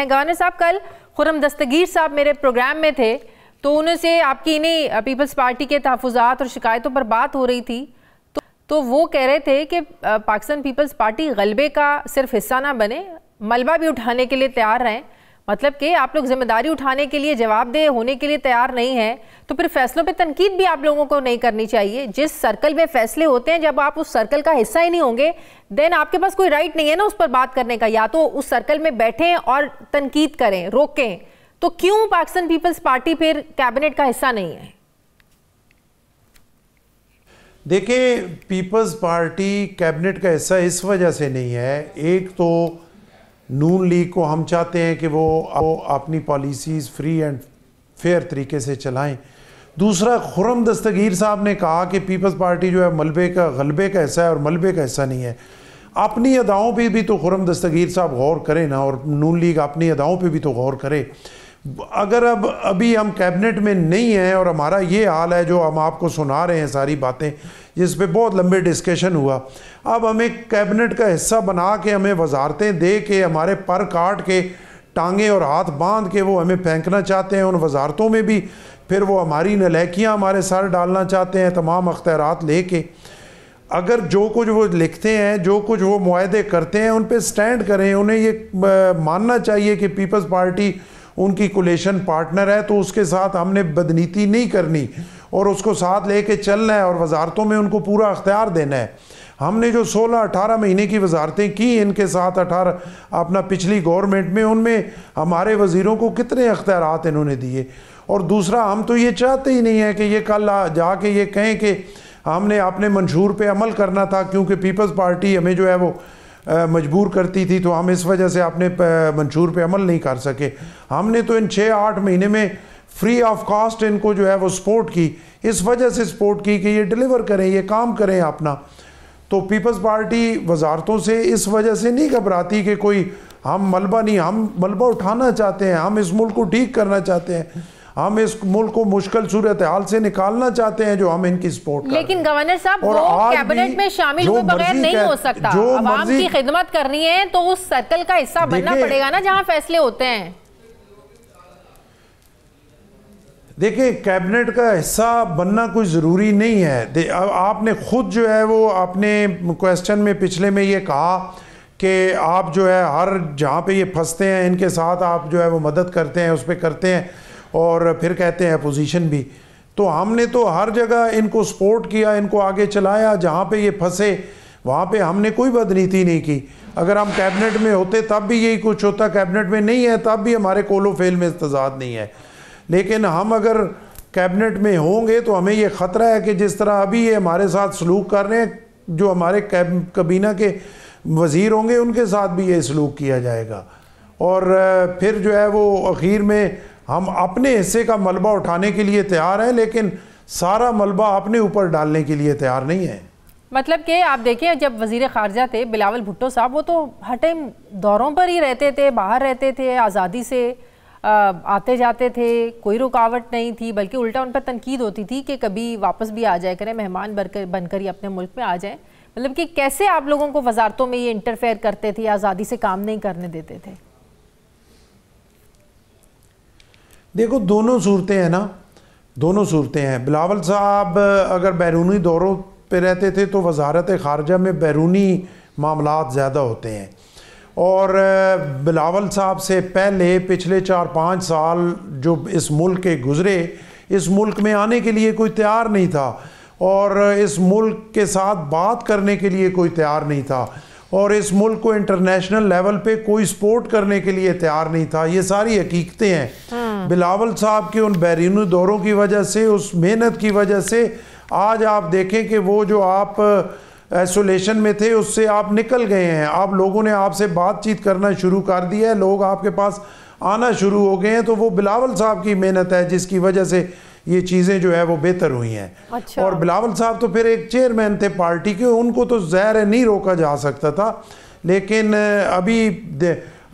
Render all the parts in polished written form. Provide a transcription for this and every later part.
Governor साहब, कल खुर्रम दस्तगीर साहब मेरे प्रोग्राम में थे तो उनसे आपकी इन्हीं पीपल्स पार्टी के तहफ़्फ़ुज़ात और शिकायतों पर बात हो रही थी। तो वो कह रहे थे कि पाकिस्तान पीपल्स पार्टी गलबे का सिर्फ हिस्सा ना बने, मलबा भी उठाने के लिए तैयार रहें। मतलब कि आप लोग जिम्मेदारी उठाने के लिए, जवाबदेह होने के लिए तैयार नहीं हैं, तो फिर फैसलों पे तनकीद भी आप लोगों को नहीं करनी चाहिए। जिस सर्कल में फैसले होते हैं, जब आप उस सर्कल का हिस्सा ही नहीं होंगे, देन आपके पास कोई राइट नहीं है ना उस पर बात करने का। या तो उस सर्कल में बैठें और तनकीद करें, रोकें। तो क्यों पाकिस्तान पीपल्स पार्टी फिर कैबिनेट का हिस्सा नहीं है? देखिए, पीपल्स पार्टी कैबिनेट का हिस्सा इस वजह से नहीं है। एक तो नून लीग को हम चाहते हैं कि वो अपनी पॉलिसीज़ फ्री एंड फेयर तरीके से चलाएं। दूसरा, खुर्रम दस्तगीर साहब ने कहा कि पीपल्स पार्टी जो है गलबे का हिस्सा है और मलबे का हिस्सा नहीं है। अपनी अदाओं पे भी तो खुर्रम दस्तगीर साहब गौर करें ना, और नून लीग अपनी अदाओं पे भी तो गौर करे। अगर अभी हम कैबिनेट में नहीं हैं और हमारा ये हाल है जो हम आपको सुना रहे हैं सारी बातें, जिस पे बहुत लंबे डिस्कशन हुआ, अब हमें कैबिनेट का हिस्सा बना के हमें वजारतें दे के हमारे पर काट के टांगे और हाथ बांध के वो हमें फेंकना चाहते हैं। उन वजारतों में भी फिर वो हमारी नलैकियाँ हमारे सर डालना चाहते हैं, तमाम अख्तियारात लेके। अगर जो कुछ वो लिखते हैं, जो कुछ वो मुआहदे करते हैं, उन पे स्टैंड करें। उन्हें ये मानना चाहिए कि पीपल्स पार्टी उनकी कोलेशन पार्टनर है, तो उसके साथ हमने बदनीति नहीं करनी और उसको साथ लेके चलना है और वजारतों में उनको पूरा अख्तियार देना है। हमने जो 16-18 महीने की वजारतें की इनके साथ, 18 अपना पिछली गवर्नमेंट में, उनमें हमारे वज़ीरों को कितने अख्तियारात इन्होंने दिए। और दूसरा, हम तो ये चाहते ही नहीं है कि ये कल जाके ये कहें कि हमने अपने मंशूर पे अमल करना था, क्योंकि पीपल्स पार्टी हमें जो है वो मजबूर करती थी, तो हम इस वजह से अपने मंशूर पे अमल नहीं कर सके। हमने तो इन 6-8 महीने में फ्री ऑफ कॉस्ट इनको जो है वो सपोर्ट की, इस वजह से सपोर्ट की कि ये डिलीवर करें, ये काम करें अपना। तो पीपल्स पार्टी वजारतों से इस वजह से नहीं घबराती कि कोई हम मलबा उठाना चाहते हैं, हम इस मुल्क को ठीक करना चाहते हैं, हम इस मुल्क को मुश्किल सूरत हाल से निकालना चाहते हैं, जो हम इनकी सपोर्ट करते हैं। लेकिन गवर्नर साहब, वो कैबिनेट में शामिल हुए बगैर नहीं हो सकता। अवाम की खिदमत करनी है तो उस सर्कल का हिस्सा बनना पड़ेगा ना जहां फैसले होते हैं। देखिए, कैबिनेट का हिस्सा बनना कोई ज़रूरी नहीं है। आपने खुद जो है वो अपने क्वेश्चन में पिछले में ये कहा कि आप जो है हर जहाँ पे ये फंसते हैं इनके साथ आप जो है वो मदद करते हैं, उस पर करते हैं, और फिर कहते हैं अपोजिशन भी। तो हमने तो हर जगह इनको सपोर्ट किया, इनको आगे चलाया। जहाँ पे ये फंसे वहाँ पे हमने कोई बदनीति नहीं की। अगर हम कैबिनेट में होते तब भी यही कुछ होता, कैबिनेट में नहीं है तब भी हमारे कोलो फेल में इत्तेजाद नहीं है। लेकिन हम अगर कैबिनेट में होंगे तो हमें ये ख़तरा है कि जिस तरह अभी ये हमारे साथ सलूक कर रहे हैं, जो हमारे कबीना के वज़ीर होंगे उनके साथ भी ये सलूक किया जाएगा। और फिर जो है वो आखिर में हम अपने हिस्से का मलबा उठाने के लिए तैयार हैं, लेकिन सारा मलबा अपने ऊपर डालने के लिए तैयार नहीं है। मतलब कि आप देखिए, जब वज़ीर ख़ारजा थे बिलावल भुट्टो साहब, वो तो हर टाइम दौरों पर ही रहते थे, बाहर रहते थे, आज़ादी से आते जाते थे, कोई रुकावट नहीं थी, बल्कि उल्टा उन पर तनकीद होती थी कि कभी वापस भी आ जाए करें, मेहमान बनकर ही अपने मुल्क में आ जाएं। मतलब कि कैसे आप लोगों को वजारतों में ये इंटरफेयर करते थे, आज़ादी से काम नहीं करने देते थे? देखो, दोनों सूरतें हैं ना, दोनों सूरतें हैं। बिलावल साहब अगर बैरूनी दौरों पे रहते थे तो वजारत ख़ारजा में बैरूनी मामलात ज़्यादा होते हैं, और बिलावल साहब से पहले पिछले 4-5 साल जो इस मुल्क के गुज़रे, इस मुल्क में आने के लिए कोई तैयार नहीं था, और इस मुल्क के साथ बात करने के लिए कोई तैयार नहीं था, और इस मुल्क को इंटरनेशनल लेवल पे कोई सपोर्ट करने के लिए तैयार नहीं था। ये सारी हकीकतें हैं। बिलावल साहब के उन बैरूनी दौरों की वजह से, उस मेहनत की वजह से आज आप देखें कि वो जो आप आइसोलेशन में थे उससे आप निकल गए हैं। आप लोगों ने आपसे बातचीत करना शुरू कर दिया है, लोग आपके पास आना शुरू हो गए हैं। तो वो बिलावल साहब की मेहनत है जिसकी वजह से ये चीज़ें जो है वो बेहतर हुई हैं। अच्छा। और बिलावल साहब तो फिर एक चेयरमैन थे पार्टी के, उनको तो ज़ाहिर है नहीं रोका जा सकता था। लेकिन अभी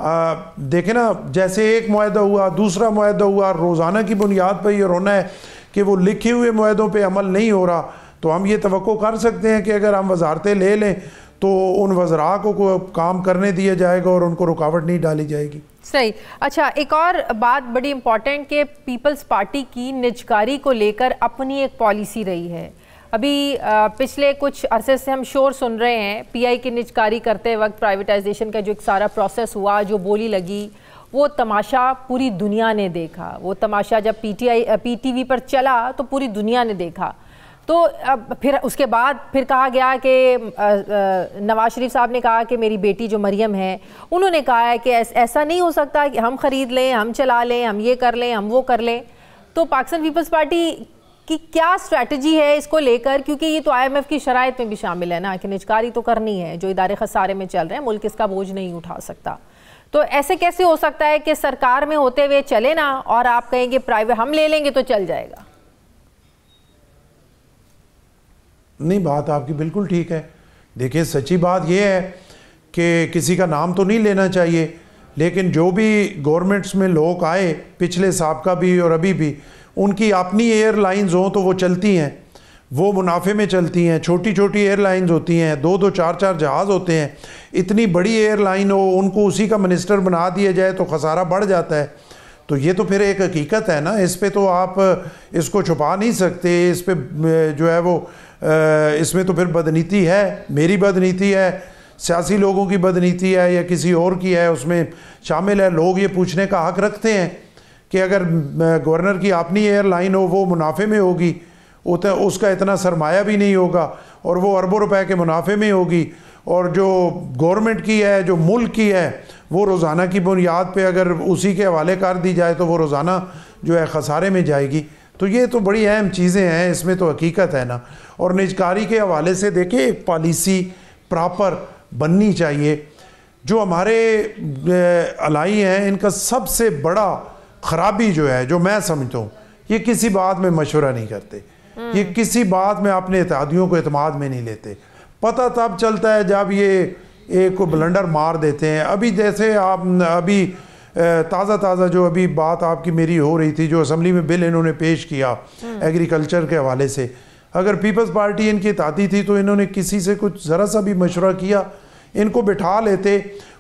देखें ना, जैसे एक मुआहदा हुआ, दूसरा मुआहदा हुआ, रोज़ाना की बुनियाद पर ये रोना है कि वो लिखे हुए मुआहदों पर अमल नहीं हो रहा। तो हम ये तवक्को कर सकते हैं कि अगर हम वजारतें ले लें तो उन वज़रा को काम करने दिया जाएगा और उनको रुकावट नहीं डाली जाएगी। सही। अच्छा, एक और बात बड़ी इम्पॉर्टेंट कि पीपल्स पार्टी की निजकारी को लेकर अपनी एक पॉलिसी रही है। अभी पिछले कुछ अरसे से हम शोर सुन रहे हैं पीआई की निजकारी करते वक्त प्राइवेटाइजेशन का जो एक सारा प्रोसेस हुआ, जो बोली लगी, वो तमाशा पूरी दुनिया ने देखा। वो तमाशा जब पीटीवी पर चला तो पूरी दुनिया ने देखा। तो अब फिर उसके बाद फिर कहा गया कि नवाज शरीफ साहब ने कहा कि मेरी बेटी जो मरियम है, उन्होंने कहा है कि ऐसा नहीं हो सकता कि हम ख़रीद लें, हम चला लें, हम ये कर लें, हम वो कर लें। तो पाकिस्तान पीपल्स पार्टी की क्या स्ट्रैटेजी है इसको लेकर, क्योंकि ये तो IMF की शराइत में भी शामिल है ना कि निजकारी तो करनी है, जो इदारे खसारे में चल रहे हैं, मुल्क इसका बोझ नहीं उठा सकता। तो ऐसे कैसे हो सकता है कि सरकार में होते हुए चले ना और आप कहेंगे प्राइवेट हम ले लेंगे तो चल जाएगा? नहीं, बात आपकी बिल्कुल ठीक है। देखिए, सच्ची बात यह है कि किसी का नाम तो नहीं लेना चाहिए, लेकिन जो भी गवर्नमेंट्स में लोग आए, पिछले साबका भी और अभी भी, उनकी अपनी एयरलाइंस हों तो वो चलती हैं, वो मुनाफे में चलती हैं। छोटी छोटी एयरलाइंस होती हैं, 2-2 4-4 जहाज़ होते हैं। इतनी बड़ी एयरलाइन हो, उनको उसी का मिनिस्टर बना दिया जाए तो खसारा बढ़ जाता है। तो ये तो फिर एक हकीकत है ना, इस पे तो आप इसको छुपा नहीं सकते। इस पे जो है वो इसमें तो फिर बदनीति है, मेरी बदनीति है, सियासी लोगों की बदनीति है या किसी और की है, उसमें शामिल है। लोग ये पूछने का हक रखते हैं कि अगर गवर्नर की अपनी एयरलाइन हो, वो मुनाफे में होगी, उसका इतना सरमाया भी नहीं होगा और वो अरबों रुपए के मुनाफे में होगी, और जो गवर्नमेंट की है, जो मुल्क की है, वो रोज़ाना की बुनियाद पे अगर उसी के हवाले कर दी जाए तो वो रोज़ाना जो है खसारे में जाएगी। तो ये तो बड़ी अहम चीज़ें हैं, इसमें तो हकीकत है ना। और निजकारी के हवाले से देखिए, एक पॉलिसी प्रॉपर बननी चाहिए। जो हमारे अलाई हैं, इनका सबसे बड़ा ख़राबी जो है, जो मैं समझता हूँ, ये किसी बात में मशवरा नहीं करते, ये किसी बात में अपने इत्तेहादियों को एतमाद में नहीं लेते। पता तब चलता है जब ये एक को ब्लंडर मार देते हैं। अभी जैसे आप अभी ताज़ा जो अभी बात आपकी मेरी हो रही थी, जो असम्बली में बिल इन्होंने पेश किया एग्रीकल्चर के हवाले से, अगर पीपल्स पार्टी इनकी इत्तेहादी थी तो इन्होंने किसी से कुछ ज़रा सा भी मशवरा किया? इनको बिठा लेते,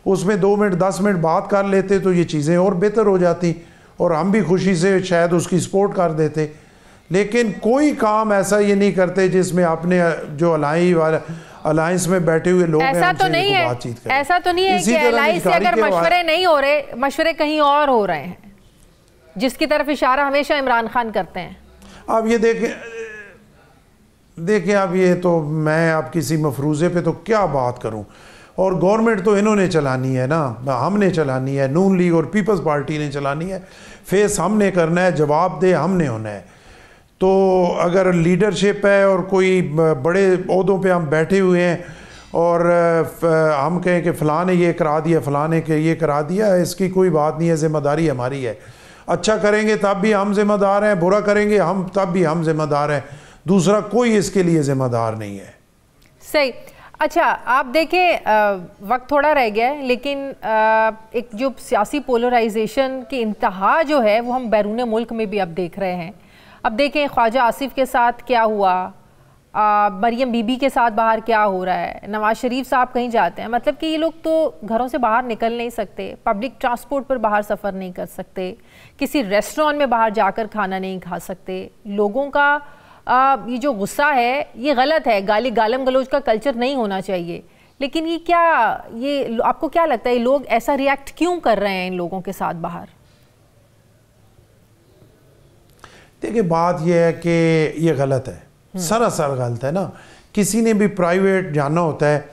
उसमें 2 मिनट 10 मिनट बात कर लेते तो ये चीज़ें और बेहतर हो जाती और हम भी खुशी से शायद उसकी सपोर्ट कर देते। लेकिन कोई काम ऐसा ये नहीं करते जिसमें अपने जो अलायंस में बैठे हुए लोग ऐसा तो नहीं है, ऐसा तो नहीं है कि अलायंस से अगर मशवरे नहीं हो रहे, मशवरे कहीं और हो रहे हैं, जिसकी तरफ इशारा हमेशा इमरान खान करते हैं। अब ये देखें अब ये तो मैं अब किसी मफरूज़े पे तो क्या बात करूं, और गवर्नमेंट तो इन्होंने चलानी है ना, हमने चलानी है, नून लीग और पीपल्स पार्टी ने चलानी है। फेस हमने करना है, जवाब दे हमने होना है। तो अगर लीडरशिप है और कोई बड़े ओहदों पे हम बैठे हुए हैं और हम कहें कि फ़लाँ ने ये करा दिया, फ़लाँ ने ये करा दिया, इसकी कोई बात नहीं है, ज़िम्मेदारी हमारी है। अच्छा करेंगे तब भी हम ज़िम्मेदार हैं, बुरा करेंगे हम तब भी हम ज़िम्मेदार हैं, दूसरा कोई इसके लिए ज़िम्मेदार नहीं है। सही। अच्छा, आप देखें वक्त थोड़ा रह गया है, लेकिन एक जो सियासी पोलराइजेशन की इंतहा जो है वो हम बैरून मुल्क में भी अब देख रहे हैं। अब देखें ख्वाजा आसिफ के साथ क्या हुआ, मरियम बीबी के साथ बाहर क्या हो रहा है, नवाज शरीफ साहब कहीं जाते हैं, मतलब कि ये लोग तो घरों से बाहर निकल नहीं सकते, पब्लिक ट्रांसपोर्ट पर बाहर सफ़र नहीं कर सकते, किसी रेस्टोरेंट में बाहर जाकर खाना नहीं खा सकते। लोगों का ये जो गुस्सा है ये गलत है, गालम गलोच का कल्चर नहीं होना चाहिए, लेकिन ये आपको क्या लगता है, ये लोग ऐसा रिएक्ट क्यों कर रहे हैं इन लोगों के साथ बाहर? देखिए, बात यह है कि ये गलत है, सरासर गलत है ना। किसी ने भी प्राइवेट जाना होता है,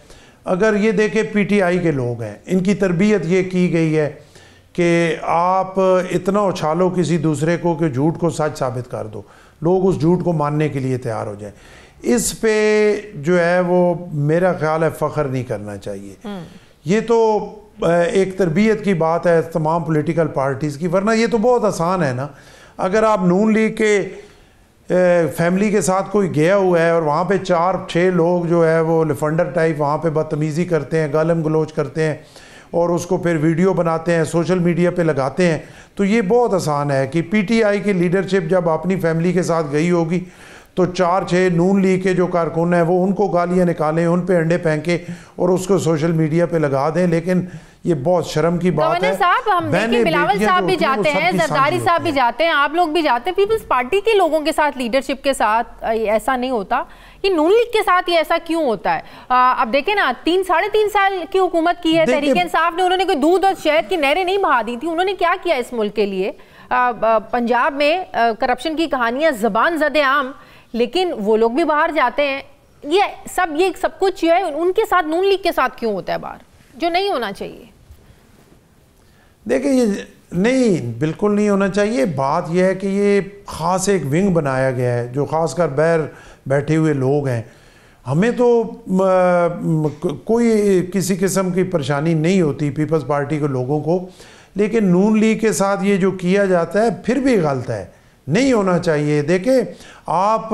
अगर ये देखे PTI के लोग हैं, इनकी तरबियत ये की गई है कि आप इतना उछालो किसी दूसरे को कि झूठ को सच साबित कर दो, लोग उस झूठ को मानने के लिए तैयार हो जाएं। इस पे जो है वो मेरा ख्याल है फ़ख्र नहीं करना चाहिए। ये तो एक तरबियत की बात है तमाम पॉलिटिकल पार्टीज़ की, वरना ये तो बहुत आसान है ना। अगर आप नून लीग के फैमिली के साथ कोई गया हुआ है और वहाँ पे 4-6 लोग जो है वो लिफंडर टाइप वहाँ पे बदतमीज़ी करते हैं, गालम गलोच करते हैं और उसको फिर वीडियो बनाते हैं, सोशल मीडिया पे लगाते हैं, तो ये बहुत आसान है कि PTI की लीडरशिप जब अपनी फैमिली के साथ गई होगी तो 4-6 नून लीग के जो कारकुन हैं वो उनको गालियां निकालें, उन पे अंडे फेंके और उसको सोशल मीडिया पे लगा दें। लेकिन ये बहुत शर्म की बात है। साहब, हम देखिए बिलावल साहब भी जाते हैं, जरदारी साहब भी जाते हैं, आप लोग भी जाते हैं, पीपल्स पार्टी के लोगों के साथ, लीडरशिप के साथ ऐसा नहीं होता। ये नून लीग के साथ ये ऐसा क्यों होता है? अब देखें ना, 3-3.5 साल की हुकूमत की है तहरीक इंसाफ ने, उन्होंने कोई दूध और शहद की नहरें नहीं बहा दी थी। उन्होंने क्या किया इस मुल्क के लिए? पंजाब में करप्शन की कहानियां ज़बान ज़दे आम, लेकिन वो लोग भी बाहर जाते हैं। ये सब कुछ जो है उनके साथ, नून लीग के साथ क्यों होता है बाहर, जो नहीं होना चाहिए? देखिए, ये नहीं, बिल्कुल नहीं होना चाहिए। बात यह है कि ये ख़ास एक विंग बनाया गया है जो ख़ासकर बाहर बैठे हुए लोग हैं। हमें तो कोई किसी किस्म की परेशानी नहीं होती पीपल्स पार्टी के लोगों को, लेकिन नून लीग के साथ ये जो किया जाता है फिर भी गलत है, नहीं होना चाहिए। देखें, आप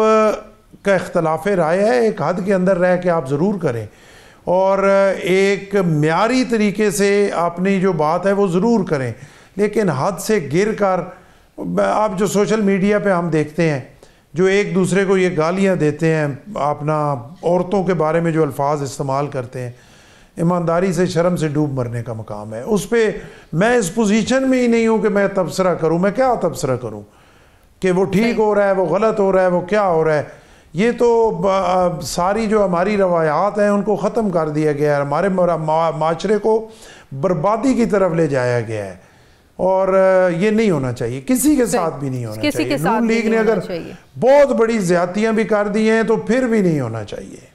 का इख्तलाफ राय है, एक हद के अंदर रह के आप ज़रूर करें और एक म्यारी तरीके से अपनी जो बात है वो ज़रूर करें, लेकिन हद से गिर कर आप जो सोशल मीडिया पे हम देखते हैं जो एक दूसरे को ये गालियां देते हैं, अपना औरतों के बारे में जो अल्फाज इस्तेमाल करते हैं, ईमानदारी से शर्म से डूब मरने का मकाम है। उस पर मैं इस पोजीशन में ही नहीं हूँ कि मैं तबसरा करूँ। मैं क्या तबसरा करूँ कि वो ठीक हो रहा है, वो गलत हो रहा है, वो क्या हो रहा है? ये तो सारी जो हमारी रवायात हैं उनको ख़त्म कर दिया गया है, हमारे माशरे को बर्बादी की तरफ ले जाया गया है और ये नहीं होना चाहिए, किसी के साथ भी नहीं होना चाहिए। नून लीग ने अगर बहुत बड़ी ज़्यादतियाँ भी कर दी हैं तो फिर भी नहीं होना चाहिए।